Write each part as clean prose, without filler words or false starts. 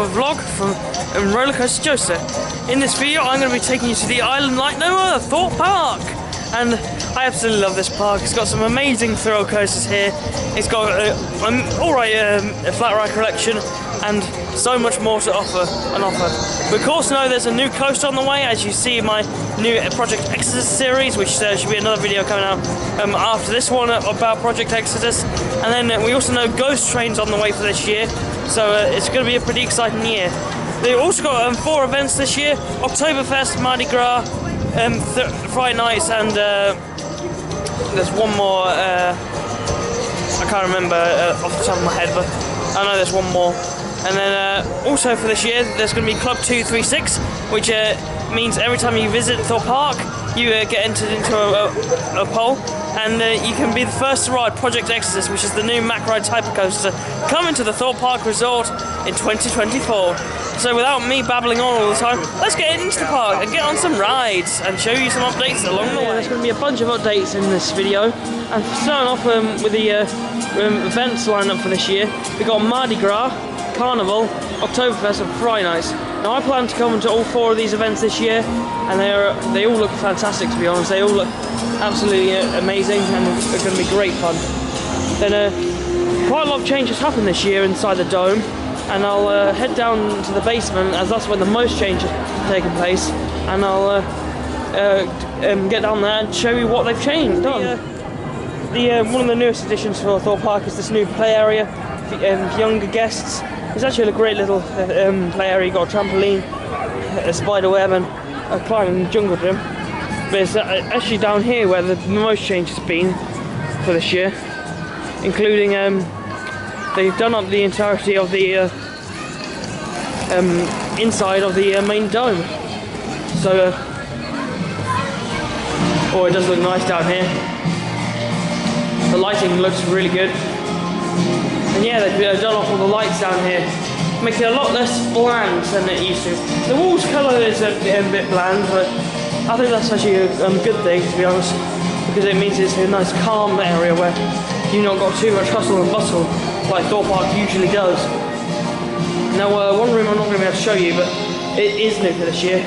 another vlog from Rollercoaster Joasters. In this video I'm going to be taking you to the island like no other, Thorpe Park. And I absolutely love this park. It's got some amazing thrill coasters here. It's got an alright flat ride collection and so much more to offer. We of course know there's a new coaster on the way, as you see in my new Project Exodus series, which should be another video coming out after this one about Project Exodus. And then we also know Ghost Train's on the way for this year, so it's going to be a pretty exciting year. They've also got 4 events this year: Oktoberfest, Mardi Gras, Friday nights, and there's one more. I can't remember off the top of my head, but I know there's one more. And then also for this year, there's going to be Club 236, which means every time you visit Thorpe Park, you get entered into a poll, and you can be the first to ride Project Exodus, which is the new Mack Ride type of coaster coming to the Thorpe Park Resort in 2024. So without me babbling on all the time, let's get into the park and get on some rides and show you some updates along the way. There's going to be a bunch of updates in this video, and starting off with the events lined up for this year. We've got Mardi Gras, Carnival, Oktoberfest and Friday nights. Now I plan to come to all 4 of these events this year, and they all look fantastic, to be honest. They all look absolutely amazing and they're going to be great fun. Then quite a lot of changes happened this year inside the dome, and I'll head down to the basement, as that's where the most changes have taken place, and I'll get down there and show you what they've changed. One of the newest additions for Thorpe Park is this new play area for younger guests. It's actually a great little play area. You've got a trampoline, a spider web and a climbing jungle gym. But it's actually down here where the most change has been for this year, including they've done up the entirety of the inside of the main dome. So, oh, it does look nice down here. The lighting looks really good. And yeah, they've done off all the lights down here, making it a lot less bland than it used to. The walls colour is a bit bland, but I think that's actually a good thing, to be honest, because it means it's a nice calm area where you've not got too much hustle and bustle like Thorpe Park usually does. Now one room I'm not going to be able to show you, but it is new for this year.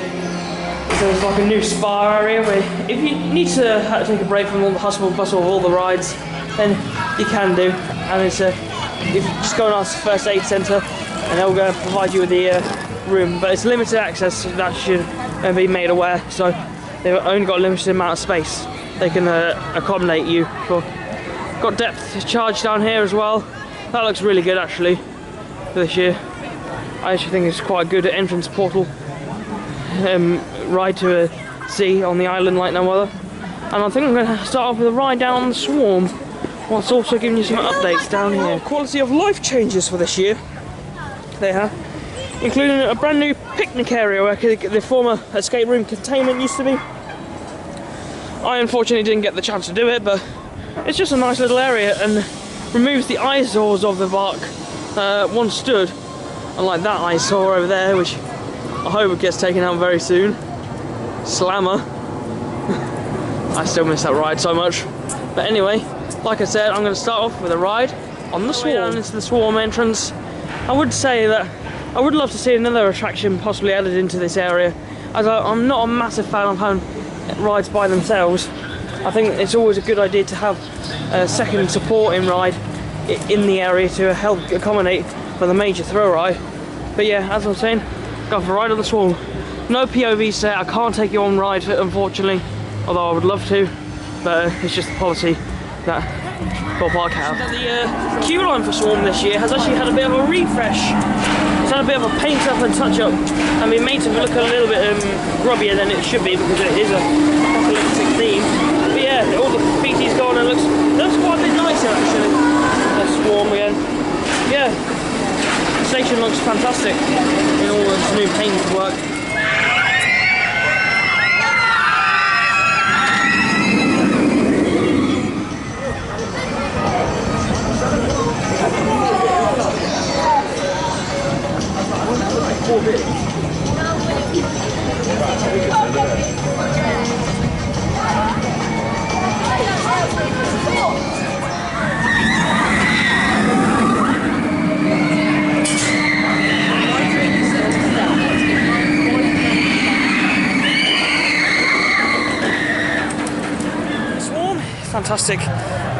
So there's like a new spa area where if you need to take a break from all the hustle and bustle of all the rides, then you can do. And it's you just go and ask the first aid centre and they'll go and provide you with the room, but it's limited access, so that should be made aware. So they've only got a limited amount of space they can accommodate you for. Got depth charge down here as well. That looks really good actually for this year. I actually think it's quite a good entrance portal ride to see on the island like no other. And I think I'm going to start off with a ride down on the Swarm, whilst also giving you some updates down here. Quality of life changes for this year, they have, including a brand new picnic area where the former escape room containment used to be. I unfortunately didn't get the chance to do it, but it's just a nice little area and removes the eyesores of the park once stood, unlike that eyesore over there, which I hope it gets taken out very soon. Slammer. I still miss that ride so much. But anyway, like I said, I'm going to start off with a ride on the Swarm. Down into the Swarm entrance. I would say that I would love to see another attraction possibly added into this area, as I'm not a massive fan of having rides by themselves. I think it's always a good idea to have a second supporting ride in the area to help accommodate for the major thrill ride. But yeah, as I was saying, go for a ride on the Swarm. No POV set, I can't take you on ride unfortunately, although I would love to, but it's just the policy that Thorpe Park have. The queue line for Swarm this year has actually had a bit of a refresh. It's had a bit of a paint up and touch up, and been made to look a little bit grubbier than it should be, because it is a apocalyptic theme. But yeah, all the graffiti's gone and it looks quite a bit nicer actually. The Swarm again. Yeah, the station looks fantastic in all this new paint work. fantastic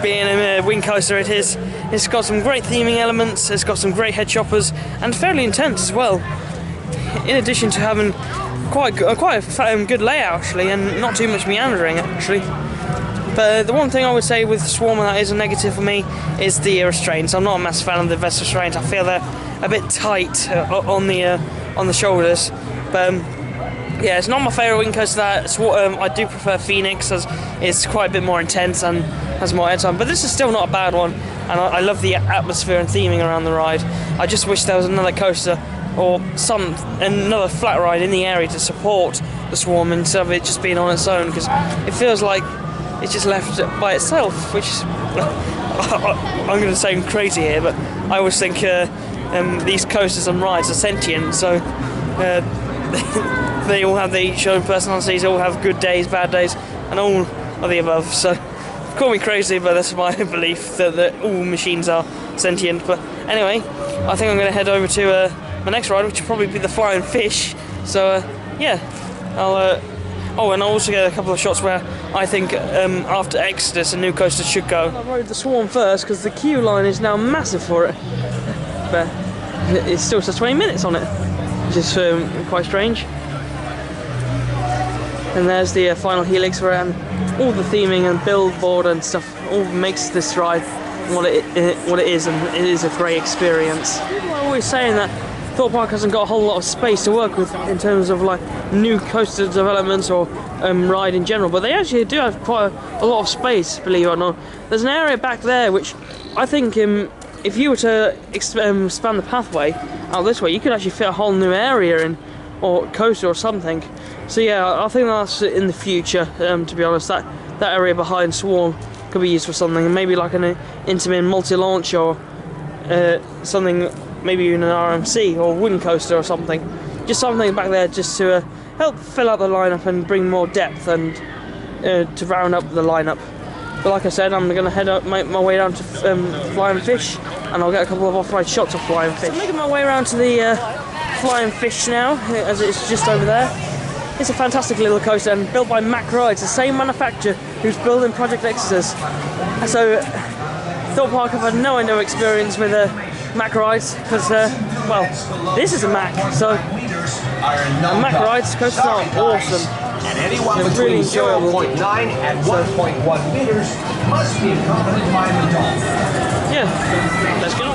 B&M wing coaster it is. It's got some great theming elements, it's got some great head choppers, and fairly intense as well. In addition to having quite a good layout actually, and not too much meandering actually. But the one thing I would say with Swarm that is a negative for me is the restraints. I'm not a massive fan of the vest restraints. I feel they're a bit tight on the shoulders. But yeah, it's not my favourite wing coaster. I do prefer Phoenix, as it's quite a bit more intense and has more airtime. But this is still not a bad one, and I love the atmosphere and theming around the ride. I just wish there was another coaster or another flat ride in the area to support the Swarm instead of it just being on its own, because it feels like it's just left by itself, which is, I'm going to sound crazy here, but I always think these coasters and rides are sentient, so they all have each own personalities, all have good days, bad days, and all of the above. So call me crazy, but that's my belief that all machines are sentient. But anyway, I think I'm going to head over to my next ride, which will probably be the Flying Fish. So yeah, oh, and I'll also get a couple of shots where I think after Exodus a new coaster should go. I rode the Swarm first because the queue line is now massive for it, but it still says 20 minutes on it, which is quite strange. And there's the final helix for it, and all the theming and billboard and stuff all makes this ride what it is, and it is a great experience. People are always saying that Thorpe Park hasn't got a whole lot of space to work with in terms of like new coaster developments or ride in general, but they actually do have quite a lot of space, believe it or not. There's an area back there which I think if you were to expand the pathway out this way, you could actually fit a whole new area in, or coaster or something. So yeah, I think that's in the future, to be honest. That area behind Swarm could be used for something, maybe like an Intamin multi-launch or something, maybe even an RMC or wooden coaster or something. Just something back there just to help fill out the lineup and bring more depth and to round up the lineup. But like I said, I'm going to head up, make my way down to Flying Fish, and I'll get a couple of off-ride shots of Flying Fish. So I'm making my way around to the Flying Fish now, as it's just over there. It's a fantastic little coaster and built by Mack Rides, the same manufacturer who's building Project Exodus. So Thorpe Park have had no experience with Mack Rides, because well, this is a Mack, so Mack Rides coasters are awesome. And anyone they're between really enjoyable. 0.9 and 1.1 meters must be accompanied by an adult. Yeah, let's go.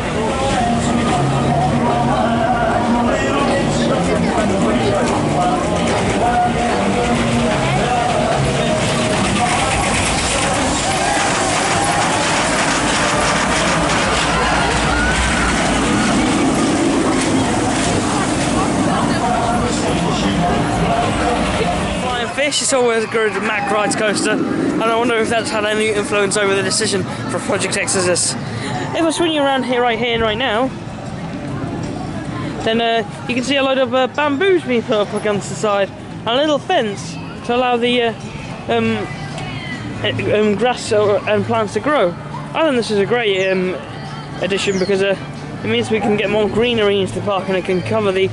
Fish, it's always a good Mack Rides coaster, and I wonder if that's had any influence over the decision for Project Exodus. If I swing you around here, right now, then you can see a load of bamboos being put up against the side, and a little fence to allow the grass and plants to grow. I think this is a great addition, because it means we can get more greenery into the park, and it can cover the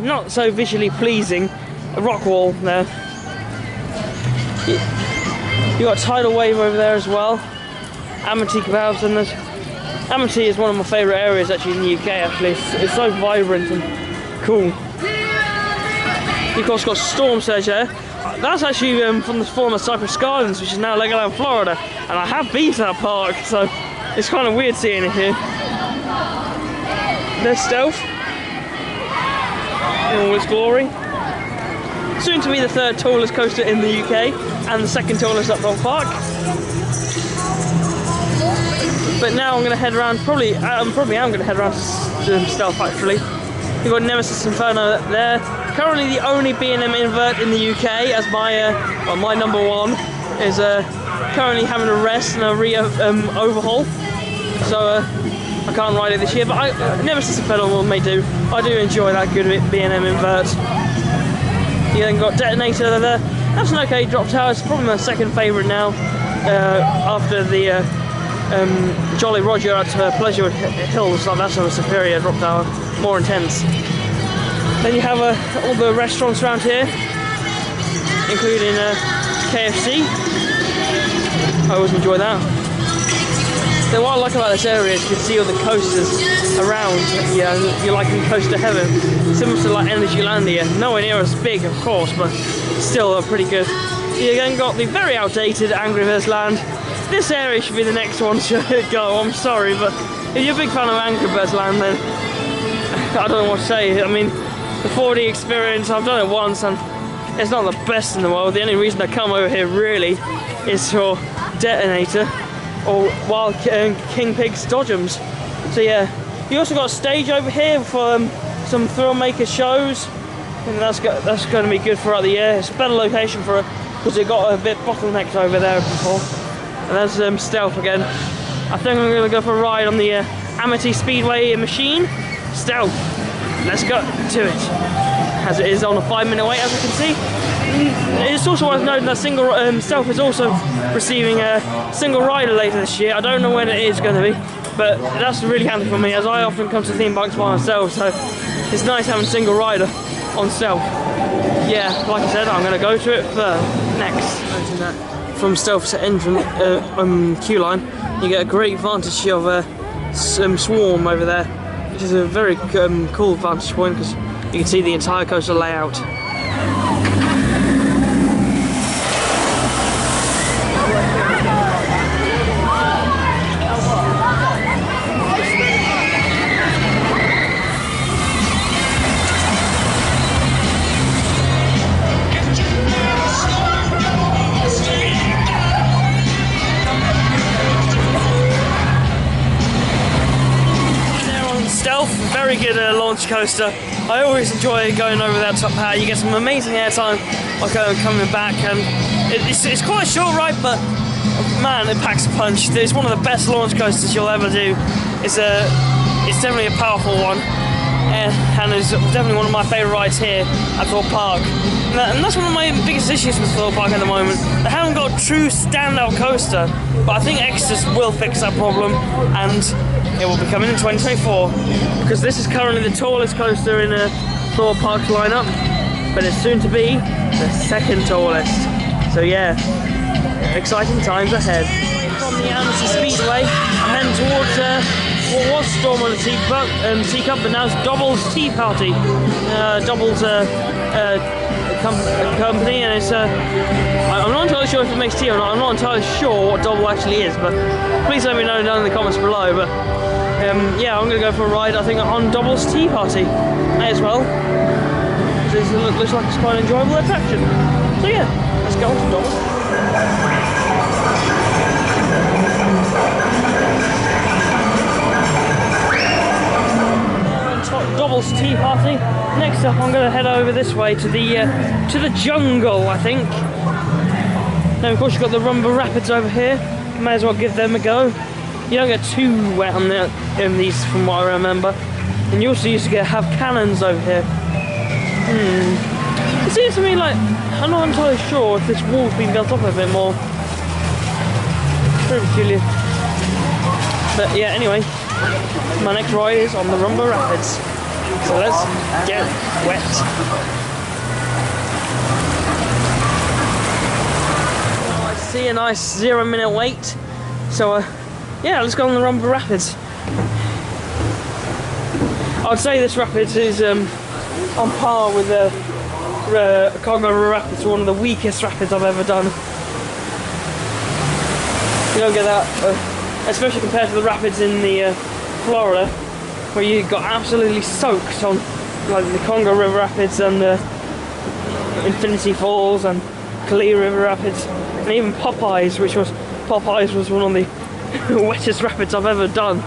not so visually pleasing rock wall there. You've got a tidal wave over there as well. Amity valves, and Amity is one of my favourite areas actually in the UK. Actually, it's so vibrant and cool. You've of course got Storm Surge there. That's actually from the former Cypress Gardens, which is now Legoland, Florida, and I have been to that park, so it's kind of weird seeing it here. There's Stealth in all its glory. Soon to be the third tallest coaster in the UK and the second tallest at Thorpe Park. But now I'm going to head around, probably am going to head around to Stealth actually. You've got Nemesis Inferno there. Currently the only B&M invert in the UK, as my number one is currently having a rest and a overhaul. So I can't ride it this year, but Nemesis Inferno may do. I do enjoy that good B&M invert. You then got Detonator there. That's an okay drop tower. It's probably my second favourite now, after the Jolly Roger at Pleasure Hills. That's a superior drop tower, more intense. Then you have all the restaurants around here, including KFC. I always enjoy that. So what I like about this area is you can see all the coasters around. Yeah, you're like in coaster heaven. Similar to like Energylandia. Nowhere near as big, of course, but still pretty good. You again got the very outdated Angry Birds Land. This area should be the next one to go. I'm sorry, but if you're a big fan of Angry Birds Land, then I don't know what to say. I mean, the 4D experience, I've done it once, and it's not the best in the world. The only reason I come over here really is for Detonator or Wild King Pig's Dodgems. So yeah, you also got a stage over here for some thrill maker shows, and that's going to be good throughout the year. It's a better location for it because it got a bit bottlenecked over there before. And there's Stealth again. I think I'm going to go for a ride on the Amity Speedway machine. Stealth, let's go to it. As it is on a 5-minute wait, as you can see. It's also worth noting that Stealth is also receiving a single rider later this year. I don't know when it is going to be, but that's really handy for me as I often come to theme parks by myself, so it's nice having single rider on Stealth. Yeah, like I said, I'm going to go to it next. From Stealth to entrance queue line, you get a great vantage of Swarm over there, which is a very cool vantage point because you can see the entire coaster layout. Very good launch coaster. I always enjoy going over that top hat. You get some amazing airtime coming back, and it's quite a short ride, but man, it packs a punch. It's one of the best launch coasters you'll ever do. It's definitely a powerful one, and it's definitely one of my favourite rides here at Thorpe Park. And that's one of my biggest issues with Thorpe Park at the moment. They haven't got a true standout coaster, but I think Exodus will fix that problem, and it will be coming in 2024, because this is currently the tallest coaster in Thorpe Park's lineup, but it's soon to be the second tallest. So yeah, exciting times ahead. From the Amity Speedway, I'm heading towards what was Storm on the Teacup, but now it's Double's Tea Party. Double's company, and it's I'm not entirely sure if it makes tea or not. I'm not entirely sure what Double actually is, but please let me know down in the comments below. But yeah, I'm going to go for a ride, I think, on Double's Tea Party. May as well. It looks like it's quite an enjoyable attraction. So yeah, let's go on to Double. Double's Tea Party. Next up, I'm going to head over this way to the jungle, I think. Now, of course, you've got the Rumba Rapids over here. May as well give them a go. You don't get too wet on these, from what I remember. And you also used to have cannons over here. It seems to me like I'm not entirely sure if this wall's been built up a bit more. Very peculiar. But yeah, anyway, my next ride is on the Rumba Rapids. So let's get wet. I see a nice 0-minute wait. So yeah, let's go on the Rumba Rapids. I'd say this rapids is on par with the Congo Rapids, one of the weakest rapids I've ever done. You don't get that, especially compared to the rapids in the Florida, where you got absolutely soaked on like the Congo River Rapids and Infinity Falls and Kali River Rapids, and even Popeyes was one of the wettest rapids I've ever done.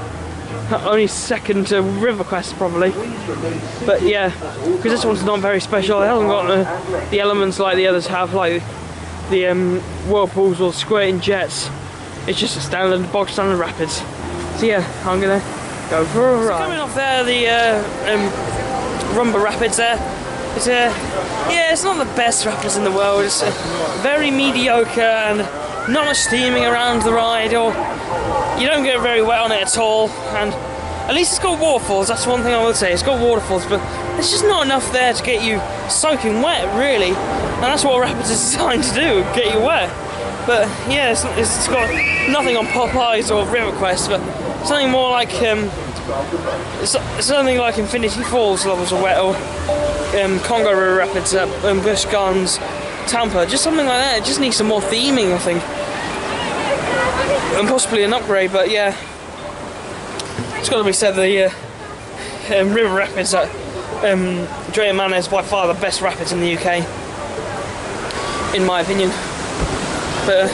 Only second to RiverQuest probably. But yeah, because this one's not very special. It hasn't got the elements like the others have, like the whirlpools or squirting jets. It's just a standard, bog standard rapids. So yeah, I'm gonna go for a ride. So coming off there, the Rumba Rapids there. It's yeah, it's not the best rapids in the world. It's very mediocre and not much steaming around the ride, or you don't get very wet on it at all. And at least it's got waterfalls. That's one thing I would say. It's got waterfalls, but there's just not enough there to get you soaking wet, really. And that's what rapids is designed to do, get you wet. But yeah, it's got nothing on Popeyes or River Quest, but something more like something like Infinity Falls levels or Congo River Rapids, Busch Gardens, Tampa, just something like that. It just needs some more theming, I think, and possibly an upgrade. But yeah, it's got to be said, the River Rapids at Drayton Manor is by far the best rapids in the UK, in my opinion. But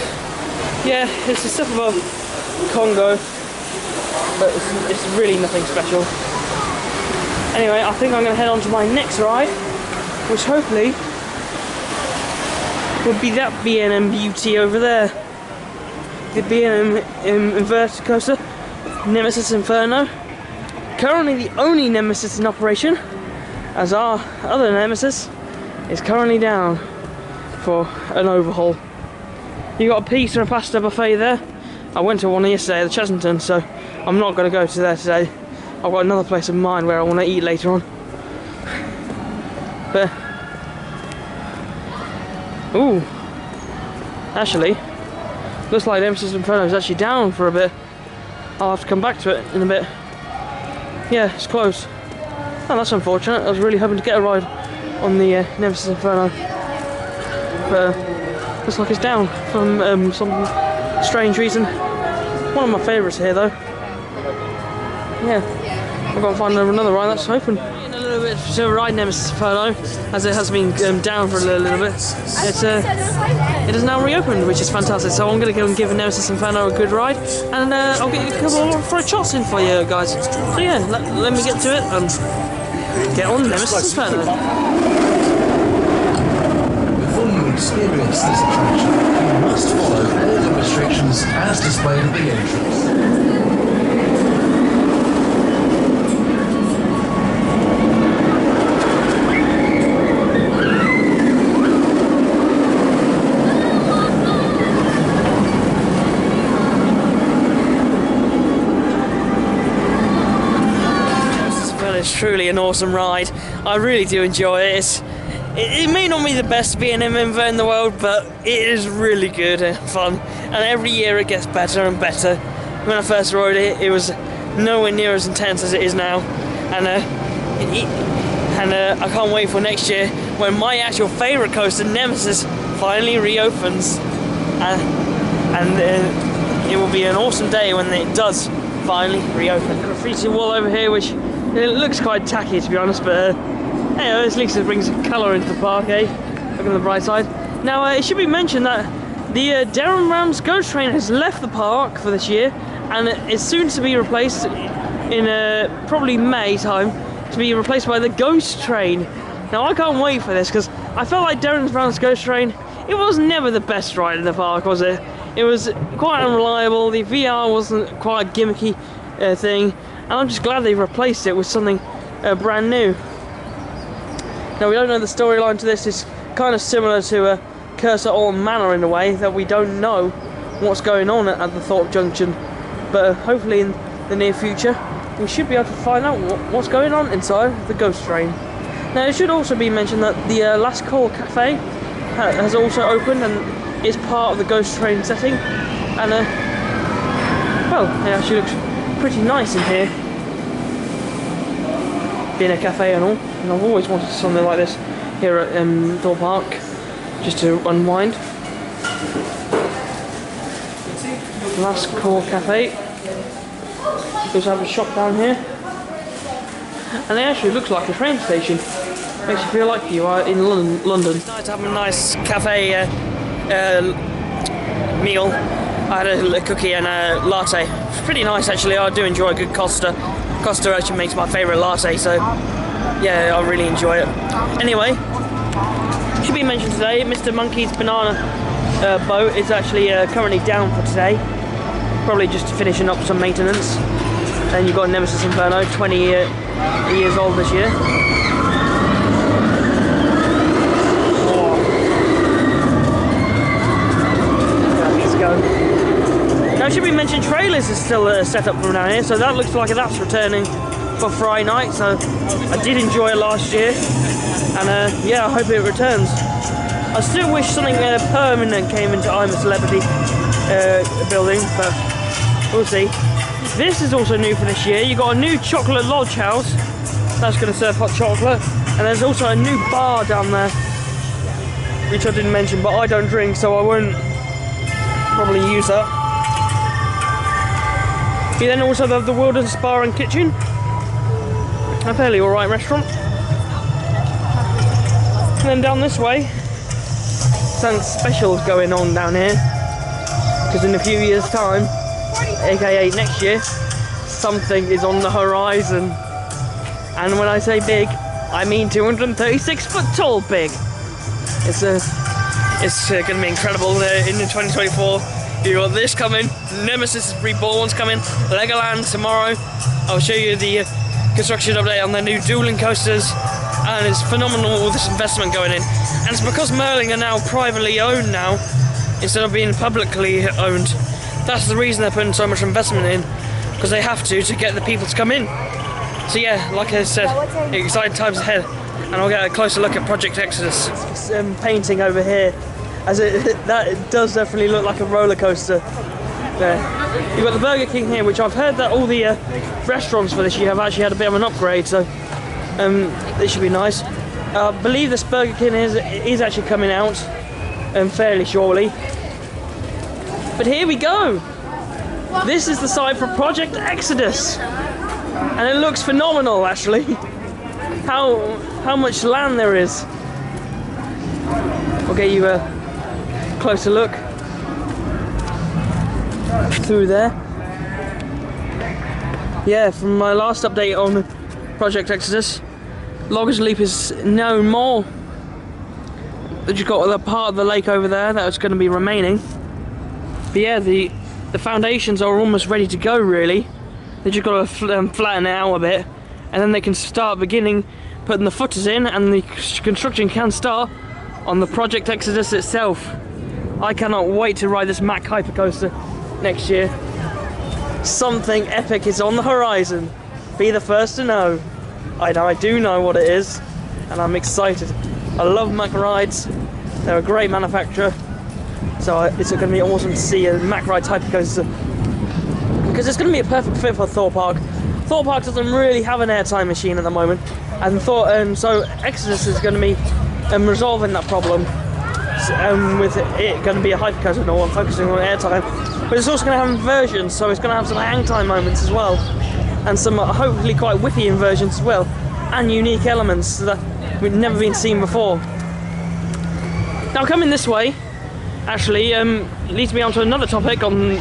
yeah, it's a step above Congo, but it's really nothing special. Anyway, I think I'm going to head on to my next ride, which hopefully would be that B&M beauty over there. The B&M inverted coaster, Nemesis Inferno. Currently the only Nemesis in operation, as our other Nemesis is currently down for an overhaul. You got a pizza and pasta buffet there. I went to one yesterday at the Chessington, so I'm not going to go to there today. I've got another place in mind where I want to eat later on. But ooh, actually, looks like Nemesis Inferno is actually down for a bit. I'll have to come back to it in a bit. Yeah, it's closed. Oh, that's unfortunate. I was really hoping to get a ride on the Nemesis Inferno, but looks like it's down from some strange reason. One of my favourites here, though. Yeah, I've got to find another ride that's open. In a little bit to ride Nemesis Inferno, as it has been down for a little bit. It is now reopened, which is fantastic. So I'm going to go and give Nemesis Inferno a good ride, and I'll get a couple of fried shots in for you guys. So yeah, let me get to it and get on Nemesis Inferno. Before you experience this attraction, you must follow all the restrictions as displayed at the entrance. It's truly an awesome ride. I really do enjoy it. It may not be the best B&M invert in the world, but it is really good and fun. And every year it gets better and better. When I first rode it, it was nowhere near as intense as it is now. And I can't wait for next year when my actual favourite coaster, Nemesis, finally reopens. And it will be an awesome day when it does finally reopen. Graffiti wall over here, which it looks quite tacky, to be honest, but hey, at least it brings colour into the park, eh? Look on the bright side. Now, it should be mentioned that the Derham Rams Ghost Train has left the park for this year, and it's soon to be replaced in probably May time, to be replaced by the Ghost Train. Now, I can't wait for this, because I felt like Derham Rams Ghost Train, it was never the best ride in the park, was it? It was quite unreliable, the VR wasn't quite a gimmicky thing, and I'm just glad they've replaced it with something brand new. Now, we don't know the storyline to this. It's kind of similar to Cursor Orm Manor in a way, that we don't know what's going on at the Thorpe Junction, but hopefully in the near future we should be able to find out what's going on inside the Ghost Train. Now, it should also be mentioned that the Last Call Cafe has also opened and is part of the Ghost Train setting, and well, it actually looks pretty nice in here, being a cafe and all. And I've always wanted something like this here at Thorpe Park, just to unwind. Last Call Cafe. We also have a shop down here, and it actually looks like a train station. Makes you feel like you are in London. It's nice to have a nice cafe meal. I had a cookie and a latte. It's pretty nice, actually. I do enjoy a good Costa. Costa actually makes my favourite latte, so yeah, I really enjoy it. Anyway, should be mentioned today, Mr. Monkey's banana boat is actually currently down for today. Probably just finishing up some maintenance. And you've got Nemesis Inferno, 20 years old this year. Now, it should be mentioned, trailers is still set up from down here, so that looks like that's returning for Friday night. So I did enjoy it last year, and yeah, I hope it returns. I still wish something permanent came into I'm a Celebrity building, but we'll see. This is also new for this year. You got a new chocolate lodge house that's going to serve hot chocolate, and there's also a new bar down there, which I didn't mention, but I don't drink, so I won't probably use that. You then also have the Wilderness Bar and Kitchen, a fairly alright restaurant. And then down this way, something special's going on down here, because in a few years' time, aka next year, something is on the horizon. And when I say big, I mean 236 foot tall big. It's going to be incredible in 2024. You got this coming, Nemesis Reborn's coming, Legoland tomorrow. I'll show you the construction update on the new dueling coasters, and it's phenomenal, all this investment going in. And it's because Merlin are now privately owned now, instead of being publicly owned. That's the reason they're putting so much investment in, because they have to get the people to come in. So yeah, like I said, exciting times ahead, and I'll get a closer look at Project Exodus. Painting over here, as that does definitely look like a roller coaster. There, you've got the Burger King here, which I've heard that all the restaurants for this year have actually had a bit of an upgrade, so this should be nice. I believe this Burger King is actually coming out fairly shortly. But here we go. This is the site for Project Exodus. And it looks phenomenal, actually. How much land there is. I'll get you a closer look through there. Yeah, from my last update on Project Exodus, Loggers Leap is no more. You've got the part of the lake over there that is going to be remaining. But yeah, the foundations are almost ready to go, really. They just got to flatten it out a bit, and then they can start putting the footers in, and the construction can start on the Project Exodus itself. I cannot wait to ride this Mack Hypercoaster next year. Something epic is on the horizon. Be the first to know. I do know what it is, and I'm excited. I love Mack rides. They're a great manufacturer, so it's going to be awesome to see a Mack Rides Hypercoaster, because it's going to be a perfect fit for Thorpe Park. Thorpe Park doesn't really have an airtime machine at the moment, and so Exodus is going to be resolving that problem, with it going to be a hypercoaster and all, and focusing on airtime. But it's also going to have inversions, so it's going to have some hang time moments as well, and some hopefully quite whippy inversions as well, and unique elements that we've never been seen before. Now coming this way, actually, leads me on to another topic on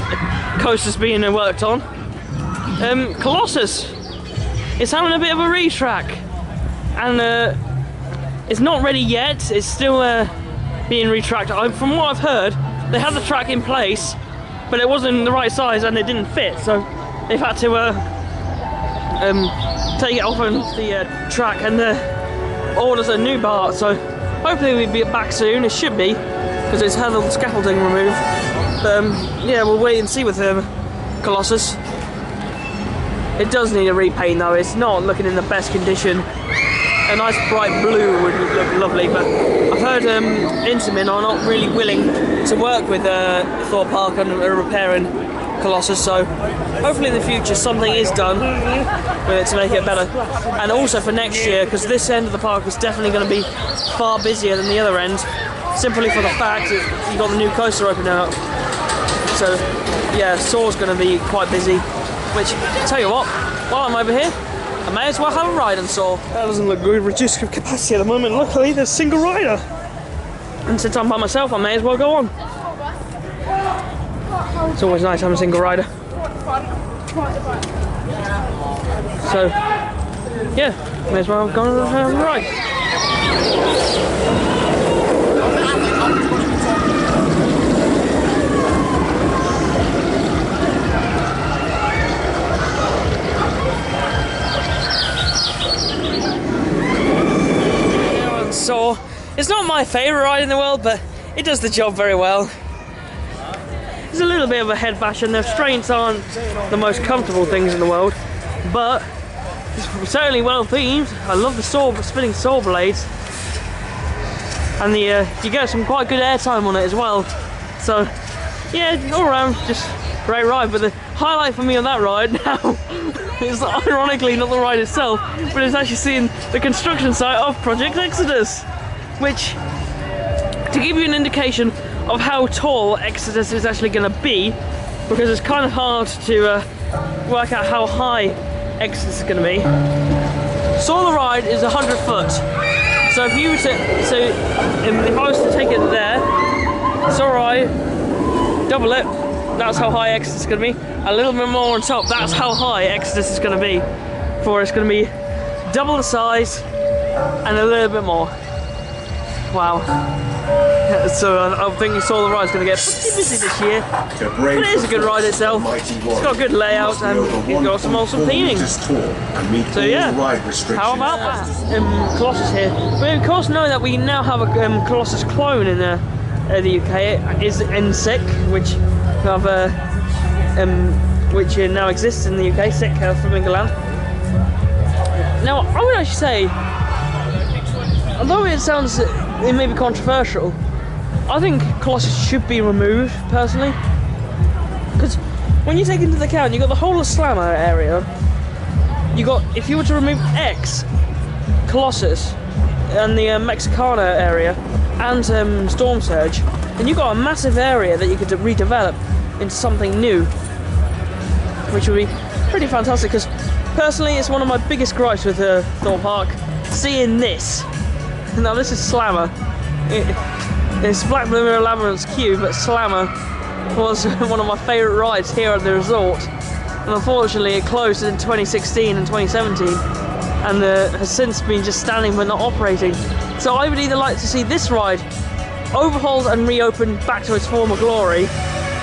coasters being worked on. Colossus is having a bit of a retrack, and it's not ready yet. It's still being retracked. From what I've heard, they had the track in place, but it wasn't the right size and it didn't fit, so they've had to take it off on the track and order a new bar. So hopefully we'll be back soon. It should be, because it's had all the scaffolding removed. But yeah, we'll wait and see with Colossus. It does need a repaint though. It's not looking in the best condition. A nice bright blue would look lovely, but I've heard Intamin are not really willing to work with Thorpe Park on repairing Colossus, so hopefully in the future something is done with it to make it better. And also for next year, because this end of the park is definitely going to be far busier than the other end, simply for the fact that you've got the new coaster opening up. So yeah, Soar's going to be quite busy, which, tell you what, while I'm over here, I may as well have a ride on Soar. That doesn't look good, reduced capacity at the moment. Luckily there's a single rider, and since I'm by myself I may as well go on. It's always nice having a single rider. So yeah, may as well go on and have a ride. So it's not my favourite ride in the world, but it does the job very well. There's a little bit of a head bash, and the restraints aren't the most comfortable things in the world, but it's certainly well themed. I love the spinning saw blades. and you get some quite good airtime on it as well. So yeah, all around just great ride. But the highlight for me on that ride now is ironically not the ride itself, but it's actually seeing the construction site of Project Exodus, which, to give you an indication of how tall Exodus is actually going to be, because it's kind of hard to work out how high Exodus is going to be. So the ride is 100 foot. So if you were to, if I was to take it there, it's alright, double it, that's how high Exodus is going to be. A little bit more on top, that's how high Exodus is going to be. It's going to be double the size and a little bit more. Wow. So I think you saw the ride's going to get pretty busy this year, but it is a good ride itself. It's got a good layout and it's got some awesome theming. So yeah, how about that? Colossus here. We of course know that we now have a Colossus clone in the UK. It is NSIC, which now exists in the UK. Sick from England. Now I would actually say, although it may be controversial, I think Colossus should be removed, personally. Because when you take into account, you've got the whole of Slammer area, if you were to remove X, Colossus, and the Mexicana area, and Storm Surge, then you've got a massive area that you could redevelop into something new, which would be pretty fantastic, because personally it's one of my biggest gripes with Thorpe Park, seeing this. Now this is Slammer. It's Black Mirror Labyrinth's queue, but Slammer was one of my favourite rides here at the resort, and unfortunately it closed in 2016 and 2017 and has since been just standing but not operating. So I would either like to see this ride overhauled and reopened back to its former glory,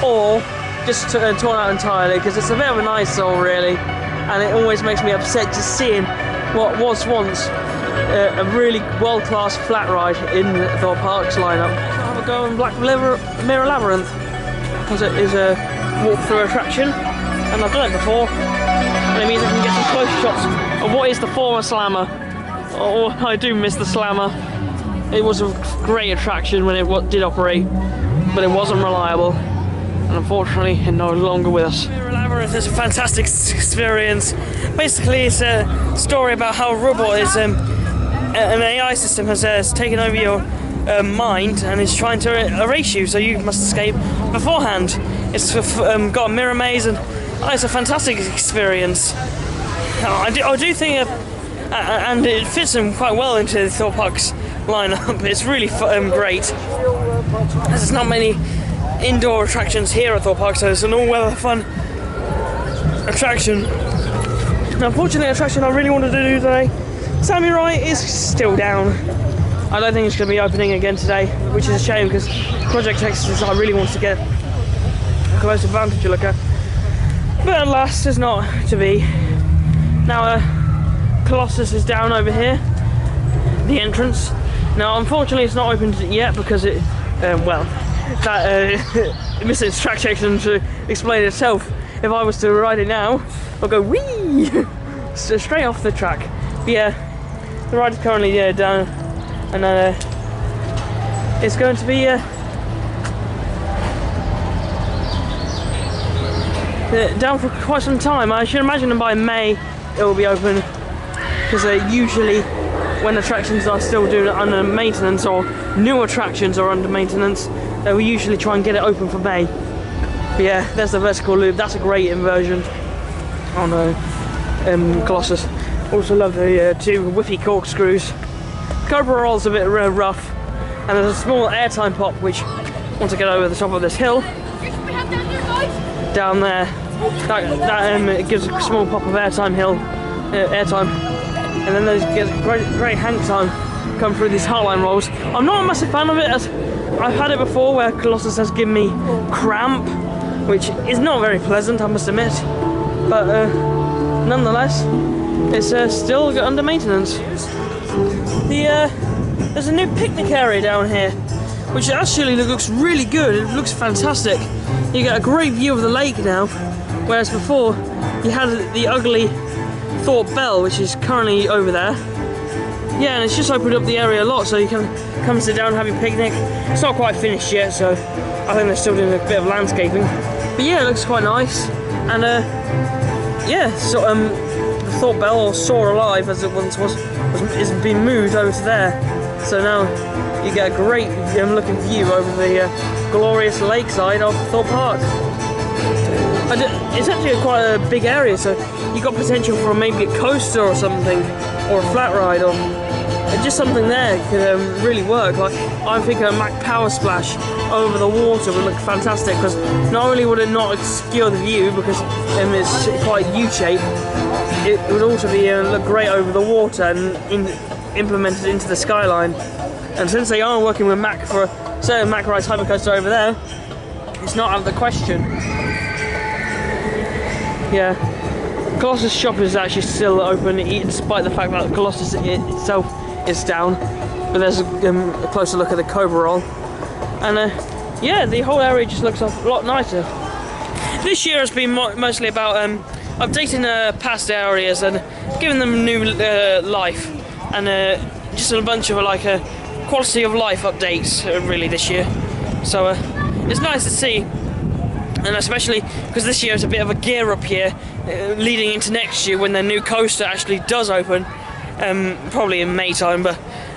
or just torn out entirely, because it's a bit of an eyesore really, and it always makes me upset just seeing what was once a really world-class flat ride in Thorpe Park's lineup. I'll have a go on Black Mirror Labyrinth, because it is a walk-through attraction, and I've done it before, and it means I can get some close shots of what is the former Slammer. Oh, I do miss the Slammer. It was a great attraction when it did operate, but it wasn't reliable, and unfortunately it's no longer with us. Mirror Labyrinth is a fantastic experience. Basically it's a story about how a robot is an AI system has taken over your mind and is trying to erase you, so you must escape beforehand. It's got a mirror maze, and it's a fantastic experience. I do think, and it fits in quite well into Thorpe Park's lineup. It's really great. There's not many indoor attractions here at Thorpe Park, so it's an all-weather fun attraction. Now, unfortunately, the attraction I really wanted to do today, Samurai, is still down. I don't think it's going to be opening again today, which is a shame, because Project Exodus I really wanted to get a close advantage look at. But alas, it's not to be. Now, Colossus is down over here, the entrance. Now, unfortunately, it's not opened yet because it, missing its track section to explain itself. If I was to ride it now, I'll go whee straight off the track. But yeah, the ride is currently down, and it's going to be down for quite some time. I should imagine that by May it will be open, because usually when attractions are still doing under maintenance, or new attractions are under maintenance, we usually try and get it open for May. But yeah, there's the vertical loop. That's a great inversion on Colossus. Also love the two whippy corkscrews. Cobra roll's a bit rough, and there's a small airtime pop which, once I get over the top of this hill down there, that gives a small pop of airtime and then there's great hang time come through these hardline rolls. I'm not a massive fan of it, as I've had it before where Colossus has given me cramp, which is not very pleasant, I must admit, but nonetheless it's still under maintenance. There's a new picnic area down here, which actually looks really good. It looks fantastic. You get a great view of the lake now, whereas before you had the ugly Thorpe Bell, which is currently over there. yeah, and it's just opened up the area a lot, so you can come sit down and have your picnic. It's not quite finished yet, so I think they're still doing a bit of landscaping. But yeah, it looks quite nice. And yeah, so the Thorpe Bell, or Soar Alive as it once was, is being moved over to there. So now you get a great looking view over the glorious lakeside of Thorpe Park. And it's actually quite a big area, so you've got potential for maybe a coaster or something, or a flat ride, or just something there could really work. Like, I think a Mack Power Splash over the water would look fantastic, because not only would it not obscure the view because it's quite U-shaped, it would also be look great over the water and implemented into the skyline. And since they are working with Mack for a certain Mack Rides hypercoaster over there, it's not out of the question. Yeah, Colossus shop is actually still open, despite the fact that Colossus itself is down. But there's a closer look at the Cobra Roll, and yeah, the whole area just looks a lot nicer. This year has been mostly about updating past areas and giving them new life, and just a bunch of quality of life updates really this year. So it's nice to see. And especially because this year is a bit of a gear up year, leading into next year when the new coaster actually does open, probably in May time, but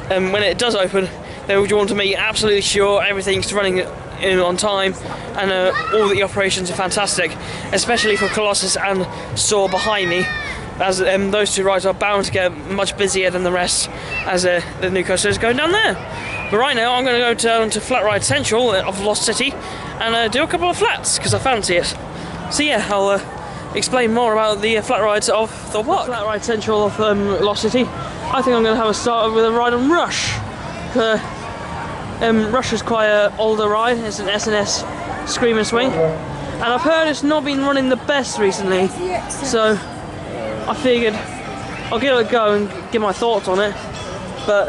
when it does open, they would want to make absolutely sure everything's running on time, and all the operations are fantastic, especially for Colossus and Soar behind me, as those two rides are bound to get much busier than the rest as the new coaster is going down there. But right now I'm going to go down to Flat Ride Central of Lost City and do a couple of flats, because I fancy it. So yeah, I'll explain more about the flat rides of Thorpe Park. Flat Ride Central of Lost City, I think I'm going to have a start with a ride on Rush. Rush is quite an older ride, it's an SNS Scream and Swing, and I've heard it's not been running the best recently, so I figured I'll give it a go and give my thoughts on it. But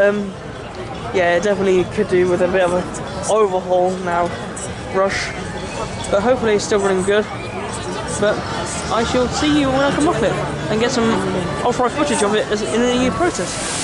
yeah, it definitely could do with a bit of an overhaul now, Rush, but hopefully it's still running good. But I shall see you when I come off it and get some off-road footage of it in the process.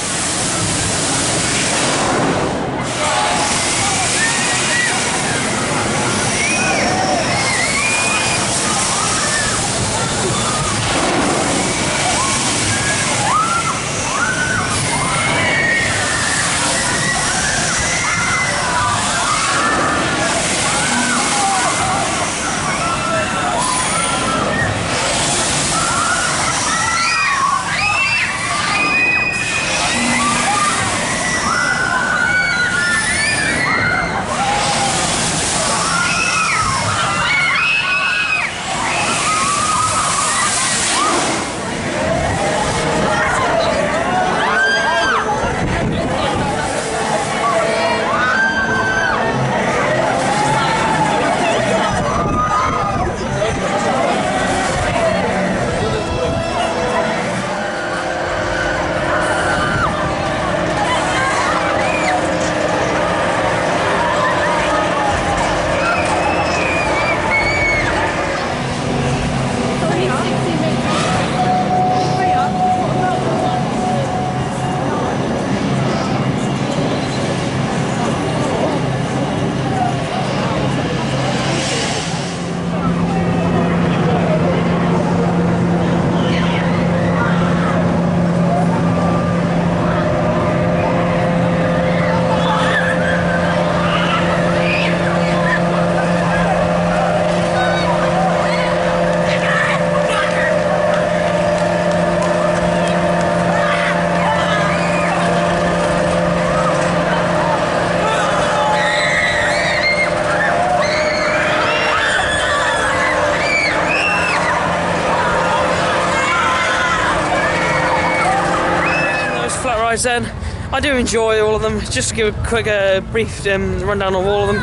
Then I do enjoy all of them. Just to give a quick brief rundown of all of them.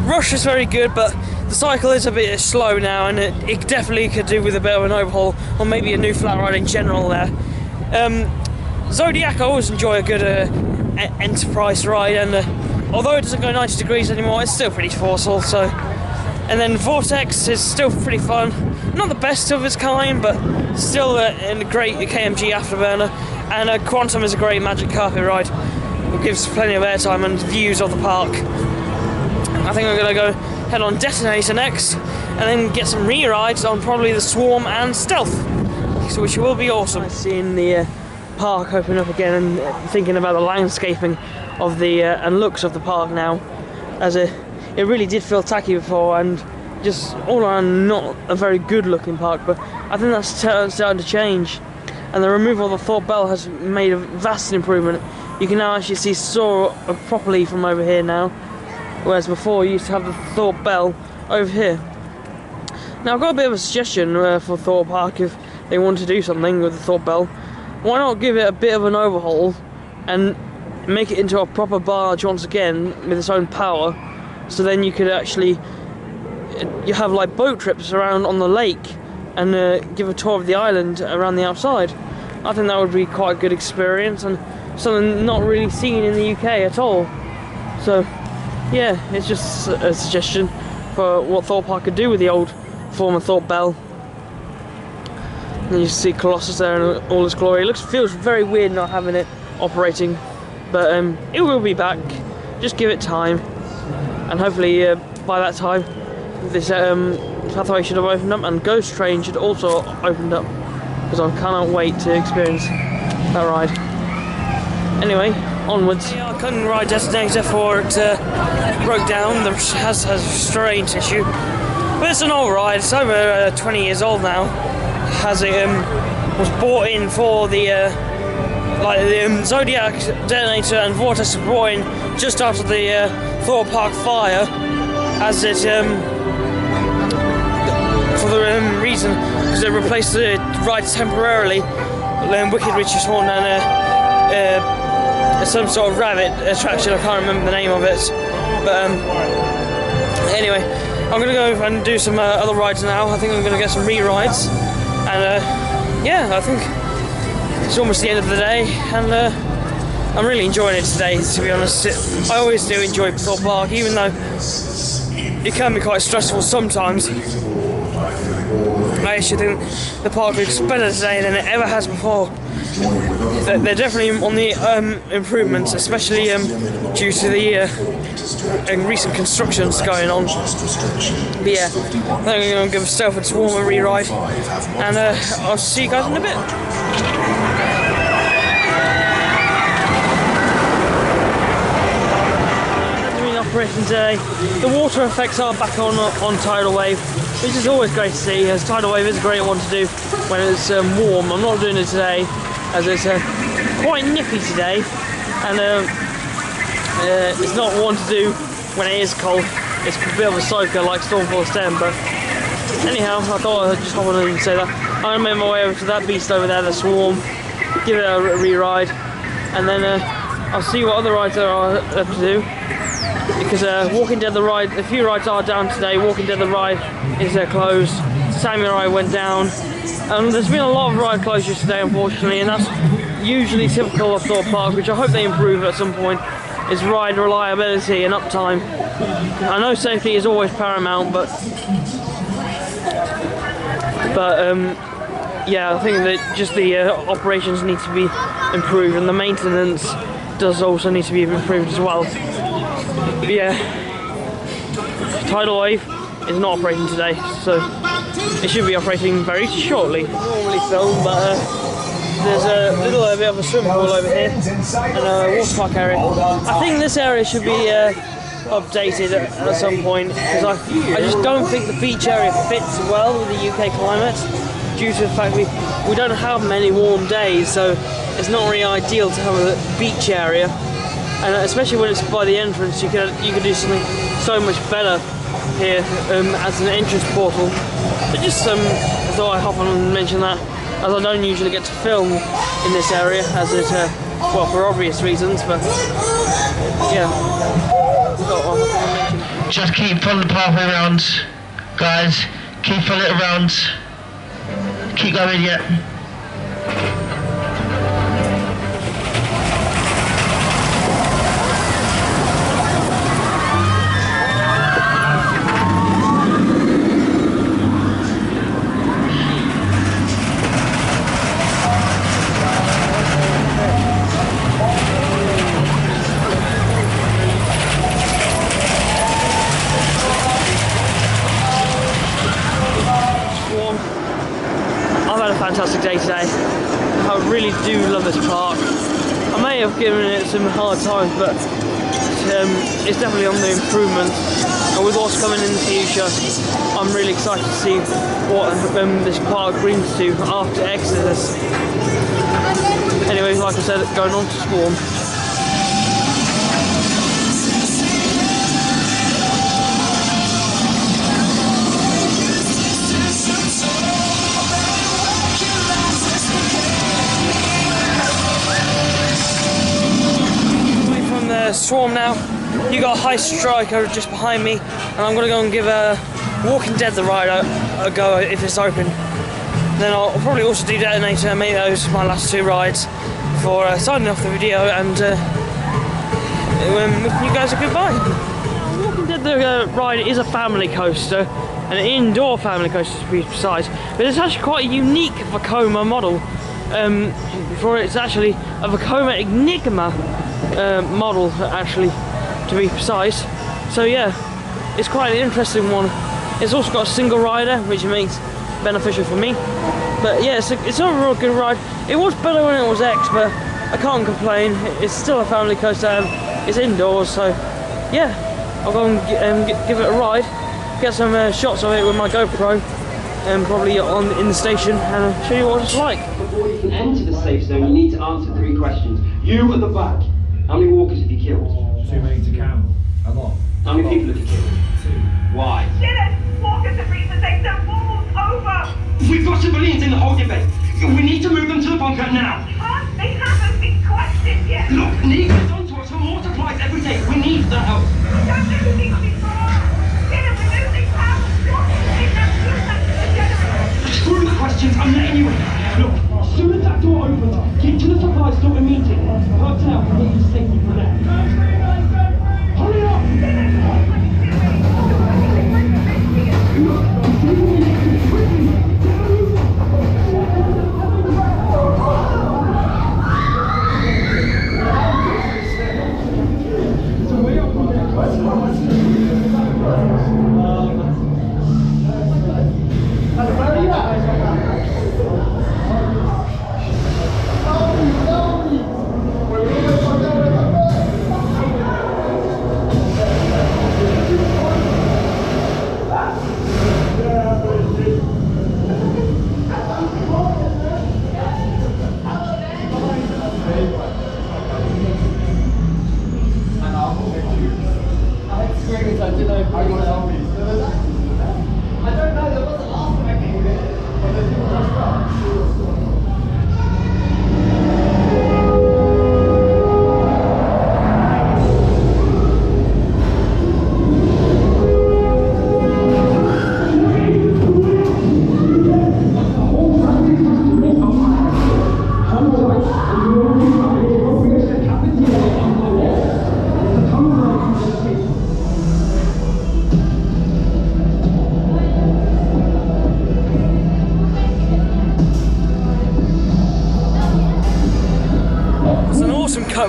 Rush is very good, but the cycle is a bit slow now, and it definitely could do with a bit of an overhaul, or maybe a new flat ride in general there. Zodiac, I always enjoy a good Enterprise ride, and although it doesn't go 90 degrees anymore, it's still pretty forceful. So, and then Vortex is still pretty fun. Not the best of its kind, but still a great KMG afterburner. And Quantum is a great magic carpet ride. It gives plenty of airtime and views of the park. I think I'm going to go head on Detonator next, and then get some re-rides on probably the Swarm and Stealth, which will be awesome. Seeing the park open up again and thinking about the landscaping of the and looks of the park now, as it really did feel tacky before and just all around not a very good looking park, but I think that's starting to change, and the removal of the Thorpe Bell has made a vast improvement. You can now actually see Saw properly from over here now, whereas before you used to have the Thorpe Bell over here. Now I've got a bit of a suggestion for Thorpe Park. If they want to do something with the Thorpe Bell, why not give it a bit of an overhaul and make it into a proper barge once again with its own power, so then you could actually you have like boat trips around on the lake and give a tour of the island around the outside. I think that would be quite a good experience and something not really seen in the UK at all. So yeah, it's just a suggestion for what Thorpe Park could do with the old former Thorpe Bell. And you see Colossus there in all its glory. It feels very weird not having it operating, but it will be back. Just give it time, and hopefully by that time this pathway should have opened up, and Ghost Train should also opened up, because I cannot wait to experience that ride. Anyway, onwards. Yeah, I couldn't ride Detonator for it broke down. It has a strange issue, but it's an old ride. It's over 20 years old now. As it was bought in for the Zodiac Detonator and Vortex were brought in just after the Thorpe Park fire, as it for the reason because it replaced the ride temporarily. Wicked Richard's Horn and some sort of rabbit attraction. I can't remember the name of it, but anyway, I'm gonna go and do some other rides now. I think I'm gonna get some re-rides. And yeah, I think it's almost the end of the day, and I'm really enjoying it today, to be honest. I always do enjoy Thorpe Park, even though it can be quite stressful sometimes. I actually think the park looks better today than it ever has before. They're definitely on the improvements, especially due to the recent constructions going on. But yeah, I think I'm going to give Stealth and Swarm a re-ride, and I'll see you guys in a bit. Operating today. The water effects are back on Tidal Wave, which is always great to see, as Tidal Wave is a great one to do when it's warm. I'm not doing it today, as it's quite nippy today, and it's not one to do when it is cold. It's a bit of a soaker like Stormfall Stem, but anyhow, I thought I'd just hop on and say that. I'm going to make my way over to that beast over there, the Swarm, give it a re-ride, and then I'll see what other rides there are left to do. Because Walking Dead the ride, a few rides are down today. Walking Dead the ride is closed. Samurai went down. There's been a lot of ride closures today, unfortunately, and that's usually typical of Thorpe Park, which I hope they improve at some point, is ride reliability and uptime. I know safety is always paramount, but yeah, I think that just the operations need to be improved, and the maintenance does also need to be improved as well. But yeah, Tidal Wave is not operating today, so it should be operating very shortly. Normally filmed, but there's a little bit of a swimming pool over here and a water park area. I think this area should be updated at some point, because I just don't think the beach area fits well with the UK climate, due to the fact we don't have many warm days, so it's not really ideal to have a beach area. And especially when it's by the entrance, you could do something so much better here as an entrance portal. But just thought I'd hop on and mention that, as I don't usually get to film in this area, as it well, for obvious reasons. But yeah, just keep following the pathway around, guys. Keep following it around. Keep going, yeah. fantastic day today. I really do love this park. I may have given it some hard times, but it's definitely on the improvement. And with what's coming in the future, I'm really excited to see what this park brings to after Exodus. Anyway, like I said, going on to Swarm. Swarm now. You got a high striker just behind me, and I'm gonna go and give a Walking Dead the ride a go if it's open. Then I'll probably also do Detonator, maybe those are my last 2 rides for signing off the video and wishing you guys a goodbye. Walking Dead the ride is a family coaster, an indoor family coaster to be precise, but it's actually quite a unique Vekoma model. For it's actually a Vekoma Enigma model, actually, to be precise. So yeah, it's quite an interesting one. It's also got a single rider, which makes beneficial for me. But yeah, it's a real good ride. It was better when it was X, but I can't complain. It's still a family coaster. It's indoors, so yeah, I'll go and give it a ride. Get some shots of it with my GoPro, and probably in the station, and show you what it's like. Before you can enter the safe zone, you need to answer 3 questions. You at the back. How many walkers have you killed? Too many to count. A lot. How many people have you killed? 2. Why? Dylan, walkers have reached the safe zone. Walls over. We've got civilians in the holding bay. We need to move them to the bunker now. They haven't been questioned yet. Look, Nick is on to us for more supplies every day. We need the help. Don't do anything before. Dylan, we're losing power. They have to the generator. Screw the questions, I'm letting you in. Look, as soon as that door opens, get to the supply store immediately. Personnel can get you safely from there. Hurry up!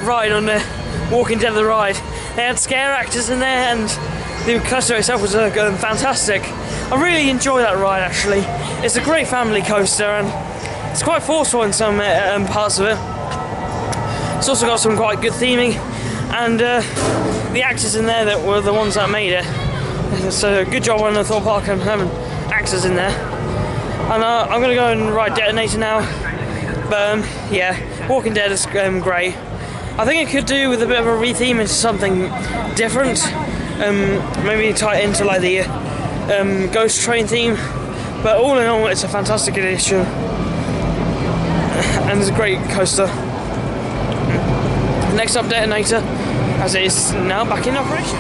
Ride on the Walking Dead the ride. They had scare actors in there, and the coaster itself was fantastic. I really enjoy that ride actually. It's a great family coaster, and it's quite forceful in some parts of it. It's also got some quite good theming, and the actors in there that were the ones that made it. So good job on the Thorpe Park and having actors in there. And I'm gonna go and ride Detonator now. But yeah, Walking Dead is great. I think it could do with a bit of a retheme into something different. Maybe tie it into like the Ghost Train theme. But all in all, it's a fantastic edition. And it's a great coaster. Next up, Detonator, as it is now back in operation.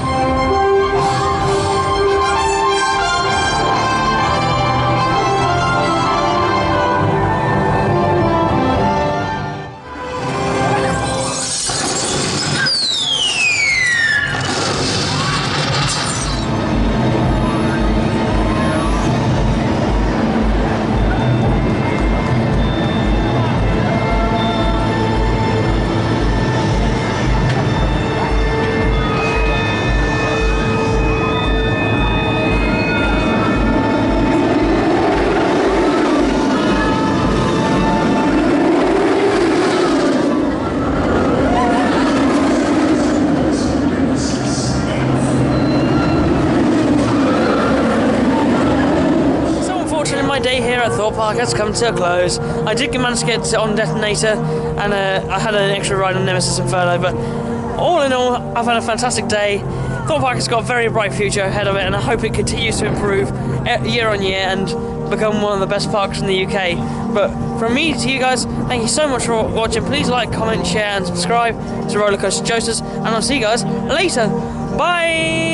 my day here at Thorpe Park has come to a close. I did manage to get on Detonator, and I had an extra ride on Nemesis Inferno, but all in all, I've had a fantastic day. Thorpe Park has got a very bright future ahead of it, and I hope it continues to improve year on year and become one of the best parks in the UK. But from me to you guys, thank you so much for watching. Please like, comment, share and subscribe to Rollercoaster Joasters, and I'll see you guys later. Bye!